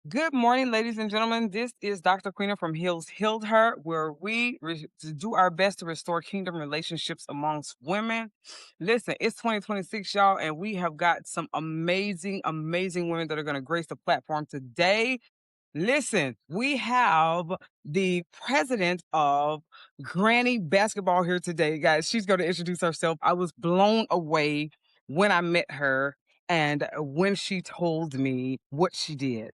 Good morning, ladies and gentlemen. This is Dr. Queena from Hills Healed Her, where to do our best to restore kingdom relationships amongst women. Listen, it's 2026, y'all, and we have got some amazing, amazing women that are going to grace the platform today. Listen, we have the president of Granny Basketball here today, guys. She's going to introduce herself. I was blown away when I met her and when she told me what she did.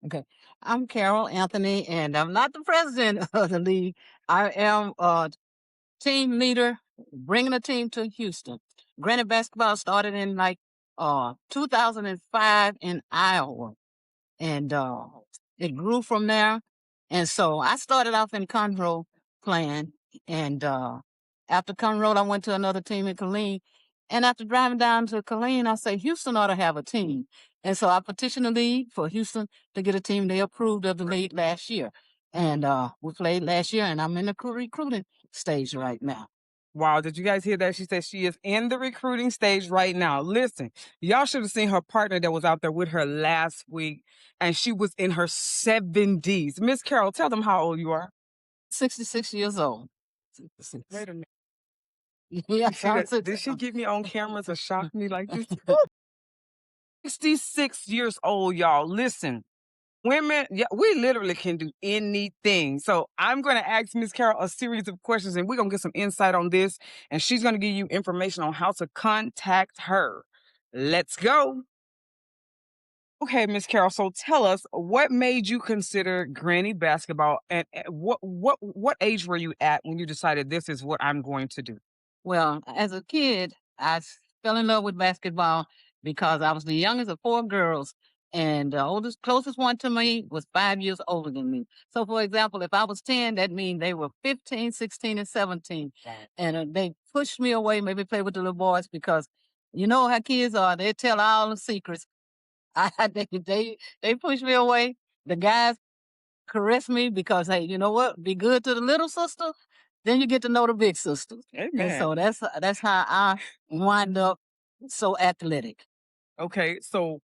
Okay. I'm Carol Anthony, and I'm not the president of the league. I am a team leader bringing a team to Houston. Granite basketball started in 2005 in Iowa, and it grew from there. And so I started off in Conroe playing, and after Conroe, I went to another team in Killeen. And after driving down to Killeen, I said Houston ought to have a team. And so I petitioned the league for Houston to get a team. They approved of the league last year, and we played last year. And I'm in the recruiting stage right now. Wow, did you guys hear that? She said she is in the recruiting stage right now. Listen, y'all should have seen her partner that was out there with her last week, and she was in her 70s. Miss Carol, tell them how old you are. 66 years old. Wait a minute. Yeah, Did she get me on camera to shock me like this? 66 years old, y'all. Listen, women, yeah, we literally can do anything. So I'm going to ask Miss Carol a series of questions and we're going to get some insight on this. And she's going to give you information on how to contact her. Let's go. Okay, Miss Carol. So tell us what made you consider granny basketball and what age were you at when you decided this is what I'm going to do? Well, as a kid, fell in love with basketball because I was the youngest of four girls, and the closest one to me was 5 years older than me. So, for example, if I was 10, that means they were 15, 16, and 17. Right. And they pushed me away, maybe play with the little boys because you know how kids are. They tell all the secrets. They pushed me away. The guys caress me because hey, you know what? Be good to the little sister, then you get to know the big sister. And Amen. so that's how I wind up so athletic. Okay, so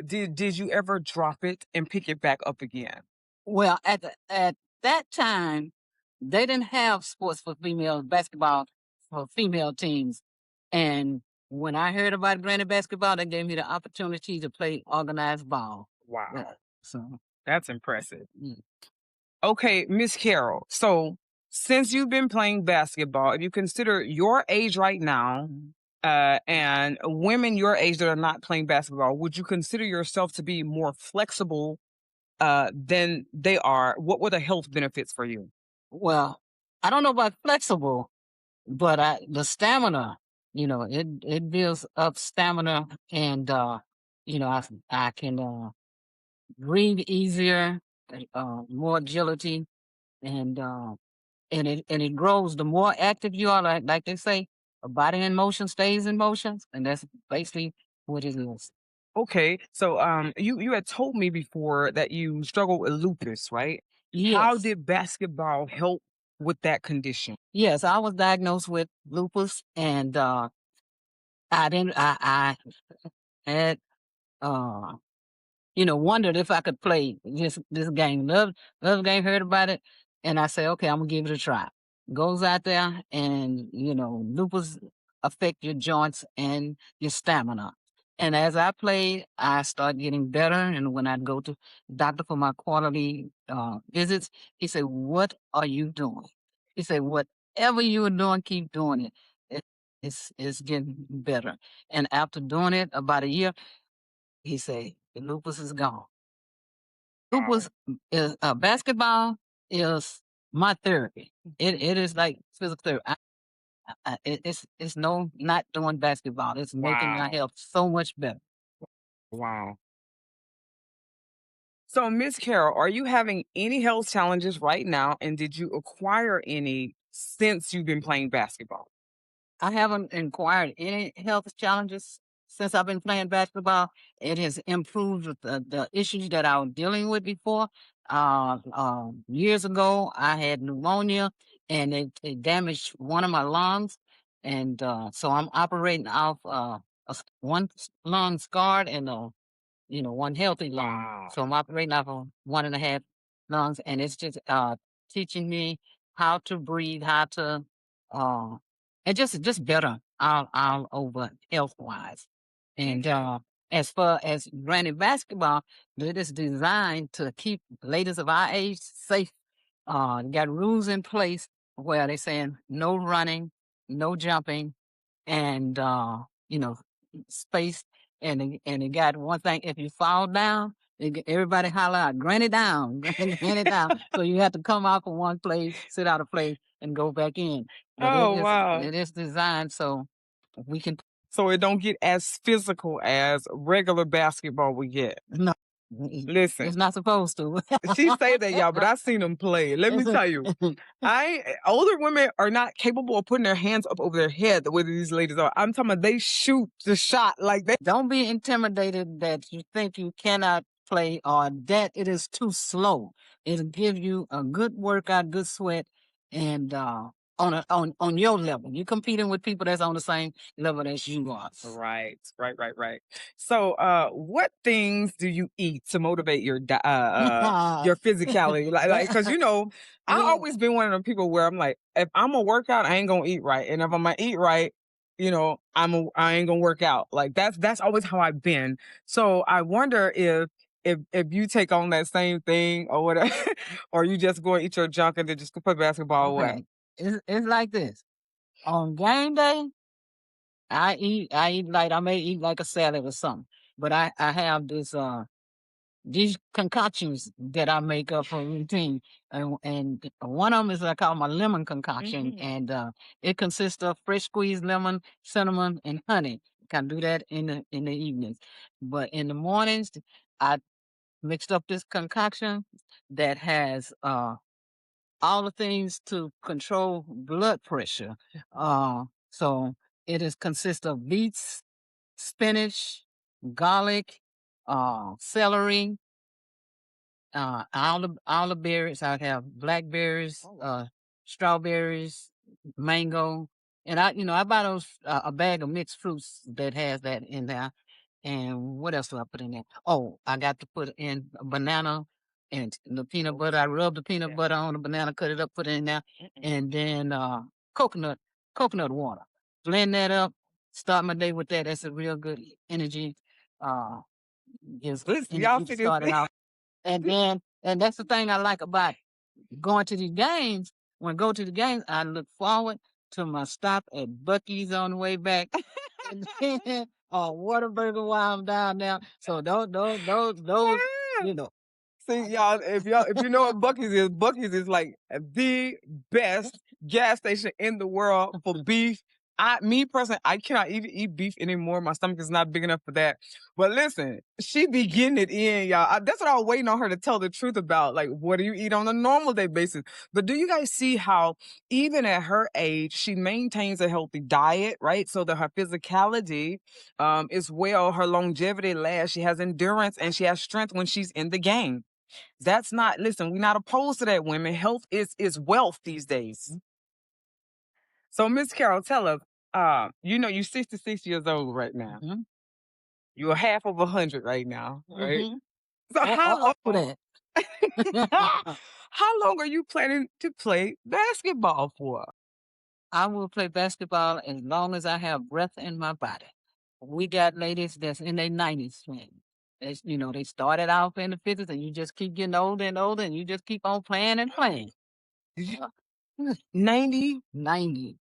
did you ever drop it and pick it back up again? Well, at that time, they didn't have sports for female basketball for female teams, and when I heard about granny basketball, they gave me the opportunity to play organized ball. Wow, So that's impressive. mm, Okay, Miss Carol. So since you've been playing basketball, if you consider your age right now, mm. and women your age that are not playing basketball, would you consider yourself to be more flexible than they are? What were the health benefits for you? Well, I don't know about flexible, but the stamina, it builds up stamina, and I can breathe easier, more agility, and it grows. The more active you are, like they say, a body in motion stays in motion, and that's basically what it is. Okay, so you had told me before that you struggle with lupus, right? How Yes, did basketball help with that condition? yes, I was diagnosed with lupus, and I didn't. I had uh wondered if I could play this game. Love the game, heard about it, and I say, okay, I'm gonna give it a try. Goes out there, and lupus affect your joints and your stamina. And as I played, I started getting better. And when I'd go to the doctor for my quarterly visits, he said, "What are you doing?" He said, "Whatever you are doing, keep doing it. It's getting better." And after doing it about a year, he said, "The lupus is gone." Wow. Lupus is basketball is my therapy. It is like physical therapy. It's no not doing basketball. It's making my Wow. health so much better. Wow. So, Miss Carol, are you having any health challenges right now? And did you acquire any since you've been playing basketball? I haven't inquired any health challenges since I've been playing basketball. It has improved with the issues that I was dealing with before. Years ago, I had pneumonia, and it damaged one of my lungs, and so I'm operating off one lung scarred and one healthy lung. Wow. So I'm operating off of 1.5 lungs, and it's just teaching me how to breathe, how to uh, and just better all over health wise. And as far as granny basketball, it is designed to keep ladies of our age safe. Got rules in place where they're saying no running, no jumping, and space. And it got one thing: if you fall down, everybody holler out, "Granny down, granny down." So you have to come out from one place, sit out a place, and go back in. But Oh, wow. it is designed so we can So it don't get as physical as regular basketball we get. no, Listen, it's not supposed to. she say that, y'all, but I seen them play. Let me It's a- tell you, older women are not capable of putting their hands up over their head the way that these ladies are. I'm talking about they shoot the shot like they. Don't be intimidated that you think you cannot play or that it is too slow. It'll give you a good workout, good sweat, and on your level. You're competing with people that's on the same level as you are. Right, right. So, what things do you eat to motivate your physicality? Because I Yeah, always been one of the people where I'm like, if I'm gonna work out, I ain't gonna eat right, and if I'm gonna eat right, I ain't gonna work out. Like that's always how I've been. So I wonder if you take on that same thing or whatever, or you just go and eat your junk and then just go play basketball away. okay. It's like this. On game day, I eat like I may eat like a salad or something. But I have these concoctions that I make up for routine. And one of them is I call my lemon concoction. Mhm. And it consists of fresh squeezed lemon, cinnamon, and honey. Can do that in the evenings. But in the mornings, I mixed up this concoction that has all the things to control blood pressure. So it is consists of beets, spinach, garlic, celery, all the berries. I have blackberries, Oh, wow. strawberries, mango, and I buy those a bag of mixed fruits that has that in there. And what else do I put in there? Oh, I got to put in a banana and the peanut butter. I rub the peanut Yeah. butter on the banana, cut it up, put it in there, Mm-mm. and then coconut coconut water. Blend that up. Start my day with that. That's a real good energy. Uh, gives Listen, y'all energy to see this start it thing? off. And that's the thing I like about going to these games. When I go to the games, I look forward to my stop at Bucky's on the way back, and then or Whataburger while I'm down there. So those you know. See, y'all, if you know what Bucky's is like the best gas station in the world for beef. Me personally, I cannot even eat beef anymore. My stomach is not big enough for that. But listen, she be getting it in, y'all. That's what I was waiting on her to tell the truth about. Like, what do you eat on a normal day basis? But do you guys see how even at her age, she maintains a healthy diet, right? So that her physicality is well, her longevity lasts. She has endurance and she has strength when she's in the game. That's not listen, we're not opposed to that, women. Health is wealth these days. So Miss Carol, tell us, you're 66 years old right now. Mhm, You're half of 100 right now, right? mhm. So Up for that. how long are you planning to play basketball for? I will play basketball as long as I have breath in my body. We got ladies that's in their 90s playing. They started off in the 50s and you just keep getting older and older and you just keep on playing and playing. Did you Uh, 90? 90.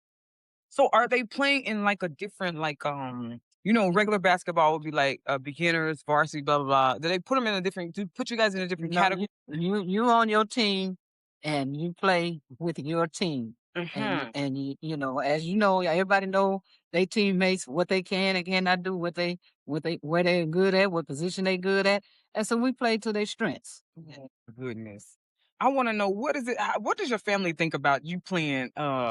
So are they playing in like a different regular basketball would be like beginners, varsity, blah blah blah. Do they put them in a different do put you guys in a different No, category? you on your team and you play with your team. Mhm. As you know, everybody know they teammates what they can and cannot do, where they're good at, what position they good at. And so we play to their strengths. Goodness. I want to know what does your family think about you playing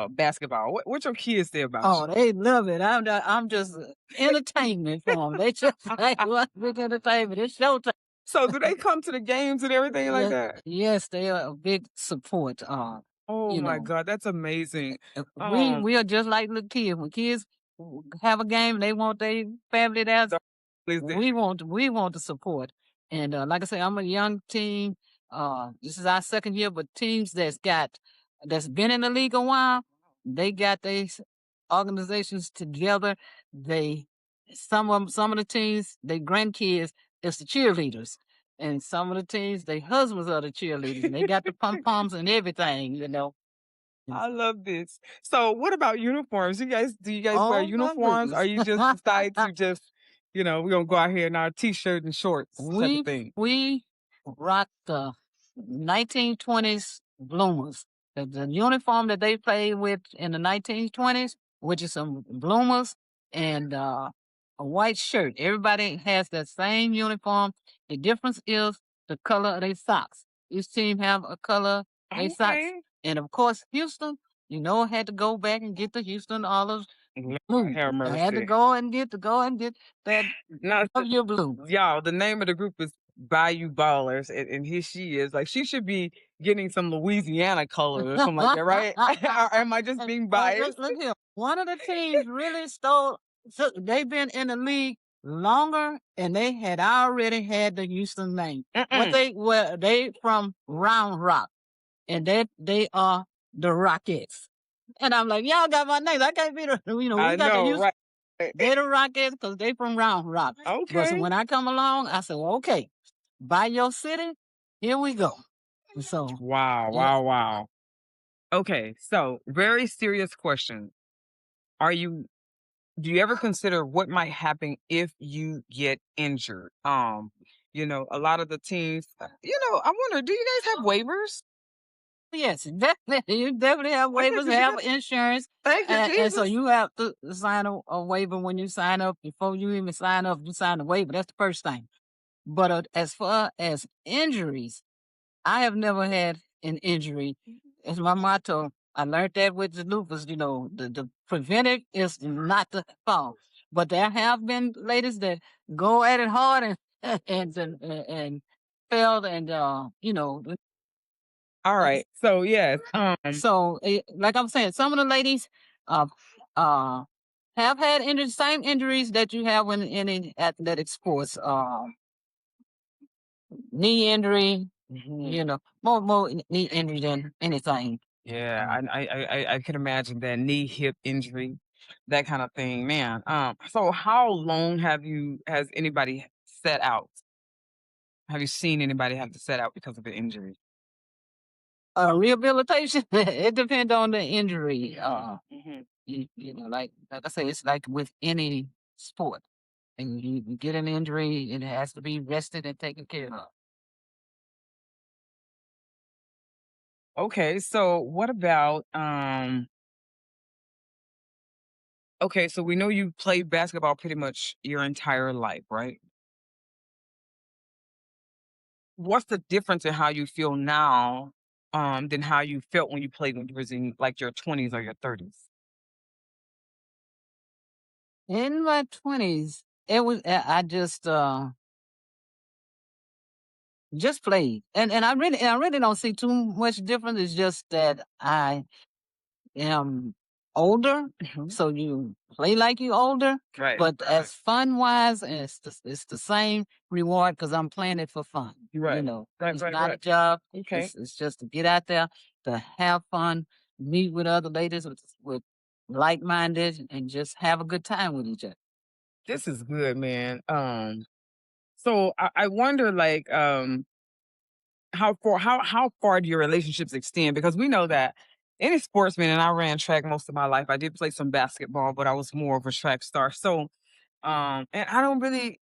basketball? What your kids say about Oh, you? they love it. I'm just entertainment for them. They just say, "What's with entertainment? It's showtime." So do they come to the games and everything like Yes, that? yes, they are a big support. Oh You my know, God, that's amazing. we are just like little kids. When kids have a game, they want their family there. Please do. we want the support. And like I say, I'm a young team. This is our second year, but teams that's been in the league a while, they got these organizations together. They some of the teams, they grandkids, it's the cheerleaders. And some of the teams, they husbands are the cheerleaders, and they got the pom poms and everything. And I love this. So what about uniforms? Do you guys wear oh my uniforms? Or goodness. you just decide to just, we're gonna go out here in our t-shirt and shorts type of We thing? we rocked the 1920s bloomers. The uniform that they played with in the 1920s, which is some bloomers and a white shirt. Everybody has that same uniform. The difference is the color of their socks. Each team have a color they socks, Okay. and of course Houston. Had to go back and get the Houston olives Lord blue. have I had to mercy. go and get that Now, of your blue. y'all, the name of the group is Bayou Ballers, and here she is. Like, she should be getting some Louisiana color or something like that, right? Or am I just And, being look, biased? look here. One of the teams really stole. So they've been in the league longer, and they had already had the Houston name. What Mm-mm. they from Round Rock, and they are the Rockets. And I'm like, y'all got my name. I can't be the. We I got the know, Houston. right? They the Rockets because they from Round Rock. But so Okay. when I come along, I said, well, okay, by your city, here we go. So Wow, yeah, wow, wow. Okay, so very serious question. Are you Do you ever consider what might happen if you get injured? A lot of the teams, I wonder, do you guys have waivers? yes, definitely. You definitely have Okay, waivers, because you got have insurance, thank you, and so Jesus. you have to sign a waiver when you sign up. Before you even sign up, you sign a waiver. That's the first thing. But as far as injuries, I have never had an injury. It's my motto. I learned that with the lupus. The preventive is not the fall. But there have been ladies that go at it hard and and failed, and All right. So yes. so, like I'm saying, some of the ladies uh, uh, have had same injuries that you have in any athletic sports. Knee injury, more knee injury than anything. Yeah, Uh, I can imagine that knee, hip injury, that kind of thing, man. So how long has anybody set out? Have you seen anybody have to set out because of an injury? Rehabilitation, it depends on the injury. Mhm. Like I say, it's like with any sport. And you get an injury, it has to be rested and taken care of. Okay, so what about okay, so we know you played basketball pretty much your entire life, right? What's the difference in how you feel now, than how you felt when you played when you was in like your 20s or your 30s? In my 20s, it was I just played, and I really don't see too much difference. It's just that I am older, Mhm. so you play like you older. Right. But as fun wise, it's the same reward because I'm playing it for fun. Right. Right, It's right, not a right. job. Okay. It's just to get out there to have fun, meet with other ladies with like minded, and just have a good time with each other. This is good, man. So I wonder like how far do your relationships extend? Because we know that any sportsman, and I ran track most of my life. I did play some basketball, but I was more of a track star. So and I don't really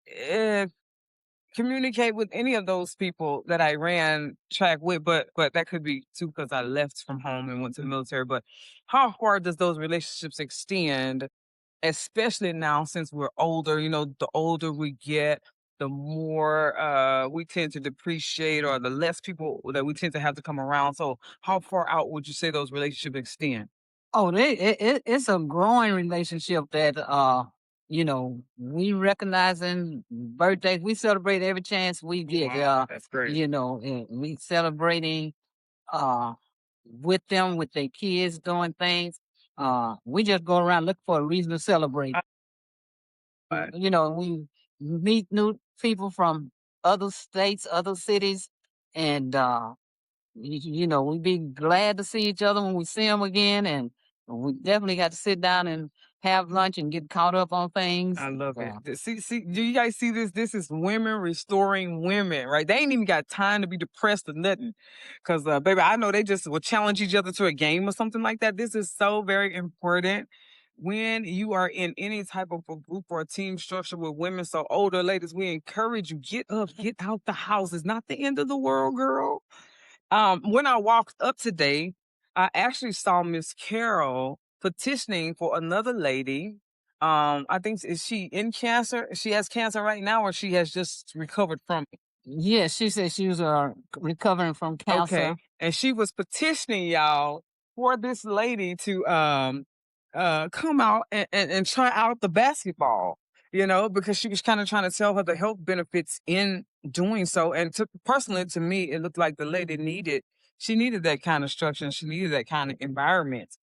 communicate with any of those people that I ran track with, but that could be too because I left from home and went to the military. But how far does those relationships extend, especially now since we're older? The older we get, the more we tend to depreciate, or the less people that we tend to have to come around. So how far out would you say those relationships extend? Oh, it's a growing relationship that we recognizing birthdays. We celebrate every chance we get. Wow, that's great. We celebrating uh with them, with their kids doing things. We just go around looking for a reason to celebrate. I- We meet new people from other states, other cities, and we be glad to see each other when we see them again, and we definitely got to sit down and have lunch and get caught up on things. I love it. See, do you guys see this? This is women restoring women, right? They ain't even got time to be depressed or nothing. Cause baby, I know they just will challenge each other to a game or something like that. This is so very important when you are in any type of a group or a team structure with women. So older ladies, we encourage you, get up, get out the house. It's not the end of the world, girl. When I walked up today, I actually saw Miss Carol petitioning for another lady. I think is she in cancer? She has cancer right now, or she has just recovered from it. Yes, she said she was recovering from cancer. Okay, and she was petitioning y'all for this lady to come out and try out the basketball. You know, because she was kind of trying to tell her the health benefits in doing so. And personally, to me, it looked like the lady needed she needed that kind of structure and she needed that kind of environment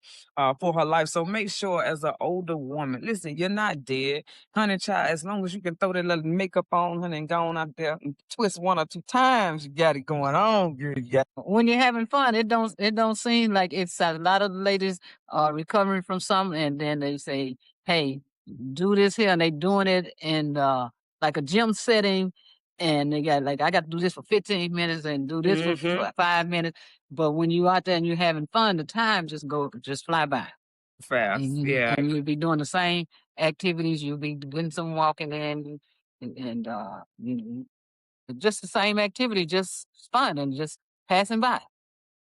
for her life. So make sure as an older woman, listen, you're not dead. Honey child, as long as you can throw that little makeup on, honey, and go on out there and twist one or two times, you got it going on, girl. You got When you're having fun, it don't seem like it's a lot of ladies are recovering from something, and then they say, "Hey, do this here," and they doing it in like a gym setting, and they got like I got to do this for 15 minutes and do this for mm-hmm. 5 minutes. But when you out there and you're having fun, the time just fly by, Fast. Yeah. and you'll be doing the same activities. You'll be doing some walking and just the same activity, just fun and just passing by.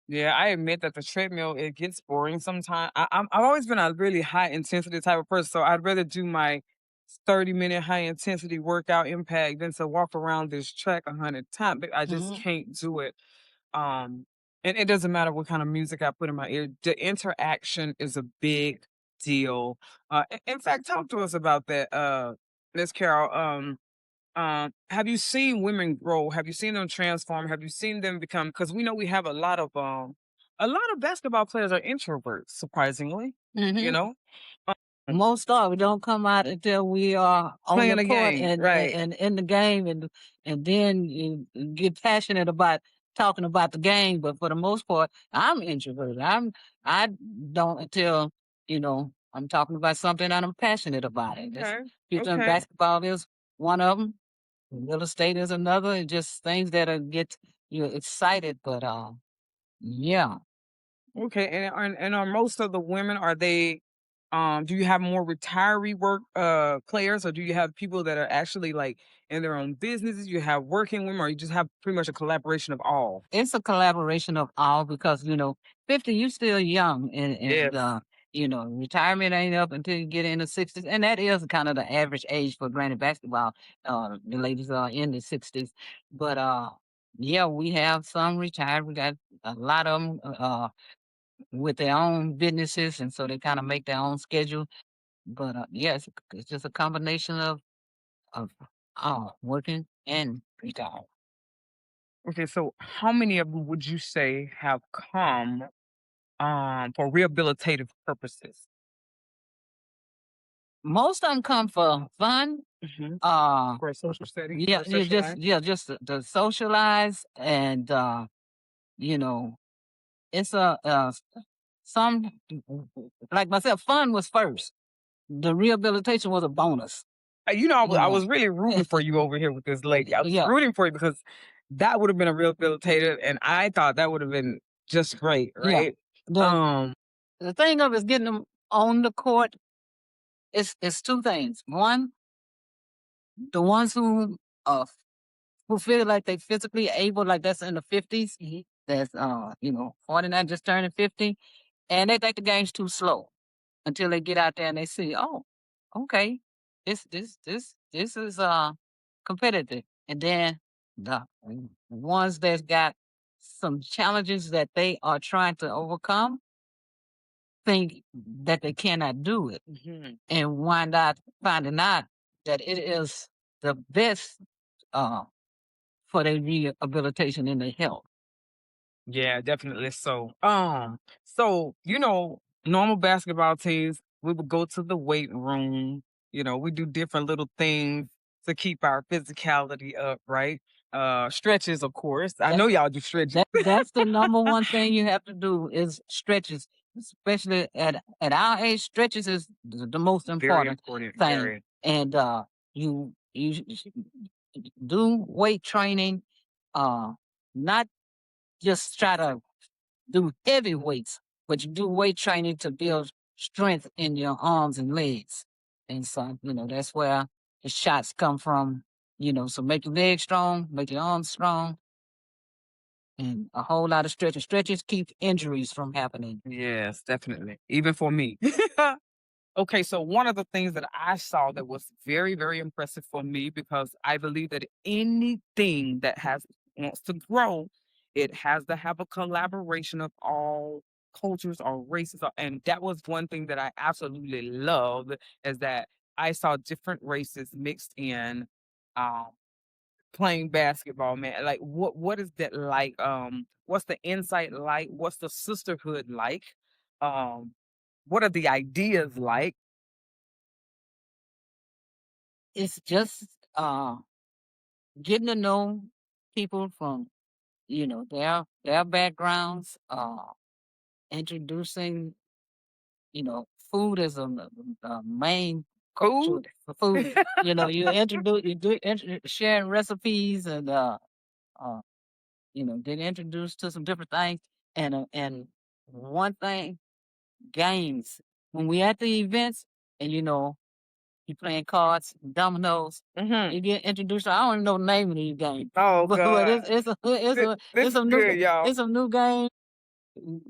Yeah, I admit that the treadmill it gets boring sometimes. I've always been a really high intensity type of person, so I'd rather do my 30-minute high intensity workout impact than to walk around this track 100 times. But I just Mhm. can't do it. Um, and it doesn't matter what kind of music I put in my ear. The interaction is a big deal. In fact, talk to us about that, Miss Carol. Have you seen women grow? Have you seen them transform? Have you seen them become? Because we know we have a lot of basketball players are introverts, surprisingly. You Mhm. know, um, Most of it don't come out until we are on the playing a court game, and right? in the game, and then you get passionate about talking about the game. But for the most part, I'm introverted. I don't until I'm talking about something and I'm passionate about it. That's Okay, future and okay, basketball is one of them. Real estate is another. And just things that get you excited. But yeah. okay. And are most of the women are they? Do you have more retiree work players, or do you have people that are actually like in their own businesses? You have working women, or you just have pretty much a collaboration of all? It's a collaboration of all because 50, you still young, and Yes. retirement ain't up until you get in the 60s, and that is kind of the average age for granted basketball. The ladies are in the 60s, but yeah, we have some retired. We got a lot of them with their own businesses, and so they kind of make their own schedule. But yeah, it's just a combination of all working and retired. Okay, so how many of them would you say have come for rehabilitative purposes? Most of them come for fun. Mhm. Uh, For a social setting, yeah, for a social life? just to socialize and you know, it's some like myself, fun was first. The rehabilitation was a bonus, I you was really rooting for you over here with this lady. I was Yeah, rooting for you because that would have been a rehabilitative, and I thought that would have been just great, yeah. right? The Um, the thing of is getting them on the court is two things. One, the ones who feel like they physically able, like that's in the 50s, that's 49 just turning 50, and they think the game's too slow until they get out there and they see, oh, okay, this is competitive. And then the ones that's got some challenges that they are trying to overcome think that they cannot do it mhm. and wind out finding out that it is the best uh, for their rehabilitation and their health. Yeah, definitely so. So normal basketball teams, we would go to the weight room. We do different little things to keep our physicality up, right? Stretches, of course. I That know y'all do stretches. that's the number one thing you have to do is stretches, especially at our age. Stretches is the most Very important important, thing, very. and do weight training. Not just try to do heavy weights, but you do weight training to build strength in your arms and legs. And so, that's where the shots come from. So make your legs strong, make your arms strong, and a whole lot of stretches. Stretches keep injuries from happening. Yes, definitely. Even for me. Okay, so one of the things that I saw that was very, very impressive for me because I believe that anything that has wants to grow, it has to have a collaboration of all cultures or races. And that was one thing that I absolutely loved is that I saw different races mixed in um, playing basketball, man. Like what is that like? What's the insight like? What's the sisterhood like? Um, what are the ideas like? It's just getting to know people from their backgrounds, introducing food is a main culture Food? for food. You introduce you do sharing recipes and uh get introduced to some different things. And one thing, games. When we at the events and you playing cards, dominoes, Mhm. you get introduced. I don't even know the name of these games, Oh but god. This it's is a new good, y'all. it's a new game.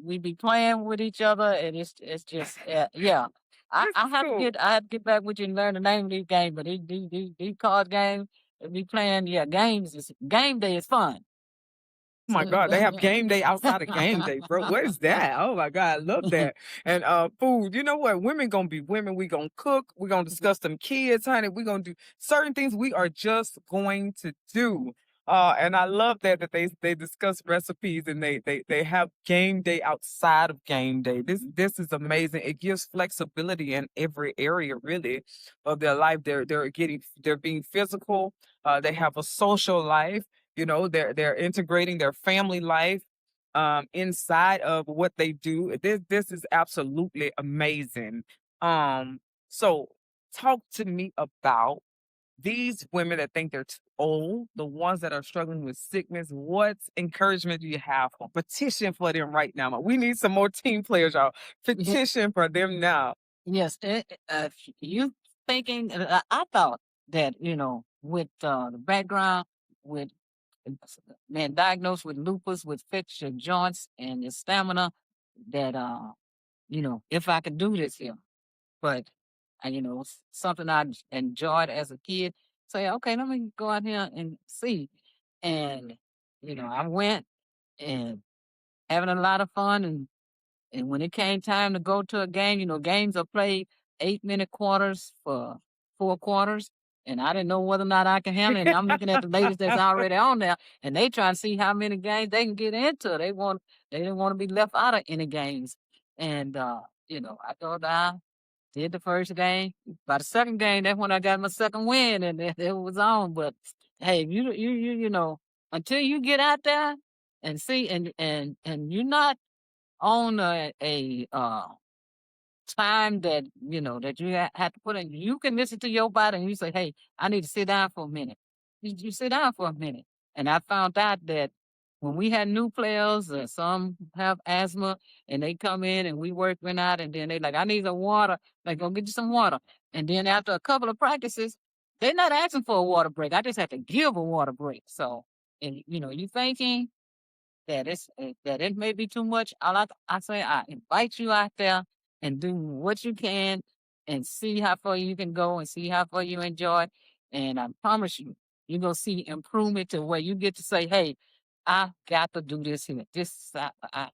We be playing with each other, and it's just yeah. This is cool. I have to get back with you and learn the name of these games. But these card games we playing, yeah, games is game day is fun. Oh my god, they have game day outside of game day, bro. What is that? Oh my god, I love that. And food, you know what? Women gonna be women. We gonna cook. We gonna discuss them kids, honey. We gonna do certain things we are just going to do. And I love that they discuss recipes and they have game day outside of game day. This is amazing. It gives flexibility in every area really of their life. They're being physical. They have a social life. They're integrating their family life inside of what they do. This is absolutely amazing. Um, so talk to me about these women that think they're too old, the ones that are struggling with sickness. What encouragement do you have for petition for them right now? We need some more team players, y'all. Petition for them now. Yes, you thinking? I thought that with the background with man diagnosed with lupus, with fixed your joints and your stamina, that if I could do this here, but something I enjoyed as a kid. Say, okay, let me go out here and see, and I went and having a lot of fun, and when it came time to go to a game, games are played 8-minute quarters for 4 quarters. And I didn't know whether or not I can handle it. And I'm looking at the ladies that's already on there, and they trying to see how many games they can get into. They didn't want to be left out of any games. And I thought I did the first game. By the second game, that's when I got my second win, and it was on. But hey, until you get out there and see, and you're not on a time that that you have to put in. You can listen to your body and you say, "Hey, I need to sit down for a minute." You sit down for a minute, and I found out that when we had new players, some have asthma, and they come in and we working out, and then they like, "I need some water." Like, go get you some water, and then after a couple of practices, they're not asking for a water break. I just have to give a water break. So, and you thinking that it may be too much. I say I invite you out there and do what you can and see how far you can go and see how far you enjoy. And I promise you, you're gonna see improvement to where you get to say, "Hey, I got to do this here. I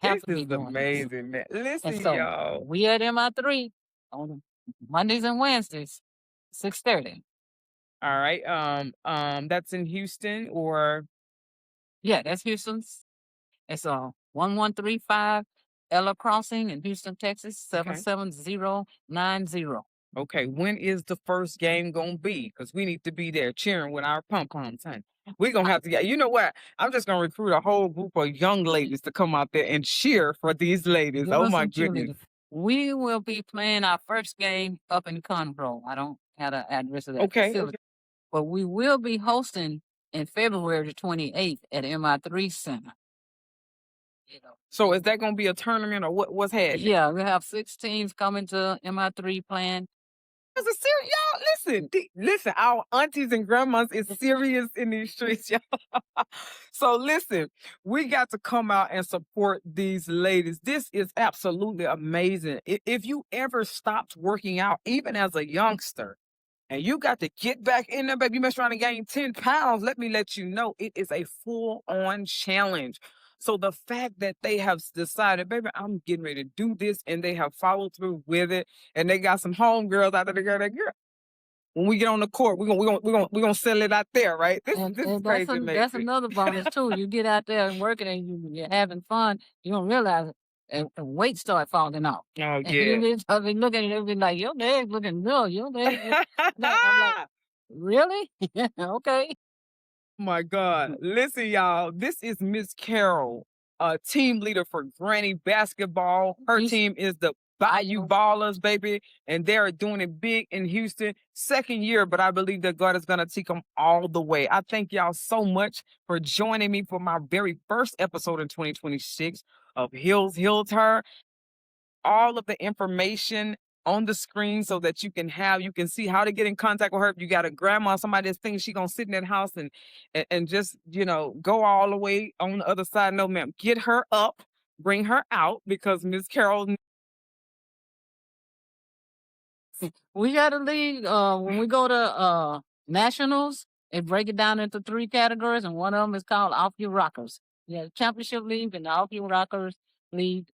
have This to be is doing this." amazing, man. And Listen, so y'all. we at MI3 on Mondays and Wednesdays, 6:30. All right. That's in Houston or Yeah, that's Houston's. It's 1135 Ella Crossing in Houston, Texas, okay. 77090. Okay, when is the first game gonna be? Because we need to be there cheering with our pom poms, honey. We're gonna have to get. You know what? I'm just gonna recruit a whole group of young ladies to come out there and cheer for these ladies. Give Oh us my some goodness. cheerleaders. We will be playing our first game up in Conroe. I don't have the address of that Okay, okay. facility, but we will be hosting in February the 28th at MI3 Center. You know. So is that gonna be a tournament or what's happening? Yeah, we have 6 teams coming to MI3 playing. It's a serious y'all listen, listen, our aunties and grandmas is serious in these streets, y'all. So listen, we got to come out and support these ladies. This is absolutely amazing. If you ever stopped working out, even as a youngster, and you got to get back in there, baby. You mess around and gain 10 pounds. Let you know it is a full on challenge. So the fact that they have decided, baby, I'm getting ready to do this, and they have followed through with it, and they got some homegirls out there. Girl, when we get on the court, we're gonna sell it out there, right? This is And that's crazy that's amazing. another bonus too. You get out there and working and you're having fun, you don't realize it, and weight start falling off. Oh And you yeah. be start be looking at it, be like, "Your legs looking good, your legs look" no, I'm like, "Really? Okay." My God. Listen, y'all, this is Miss Carol, team leader for Granny Basketball. Her You s team is the I Bayou know. Ballers, baby, and they're doing it big in Houston. Second year, but I believe that God is going to take them all the way. I thank y'all so much for joining me for my very first episode in 2026 of Hills Her. All of the information on the screen so that you can see how to get in contact with her. If you got a grandma, somebody that's thinking she gonna sit in that house and just go all the way on the other side. No, ma'am, get her up, bring her out because Miss Carol. We got a league, when we go to, nationals, they break it down into 3 categories, and one of them is called Off Your Rockers. Yeah, the championship league and the Off Your Rockers league.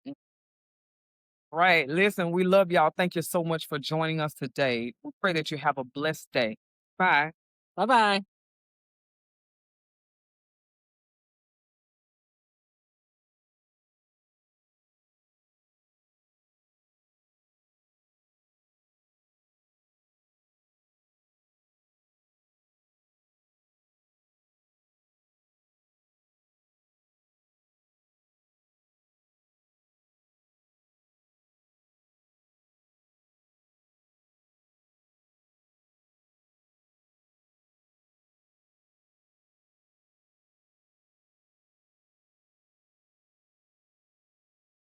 Right, listen, we love y'all. Thank you so much for joining us today. We pray that you have a blessed day. Bye. Bye-bye.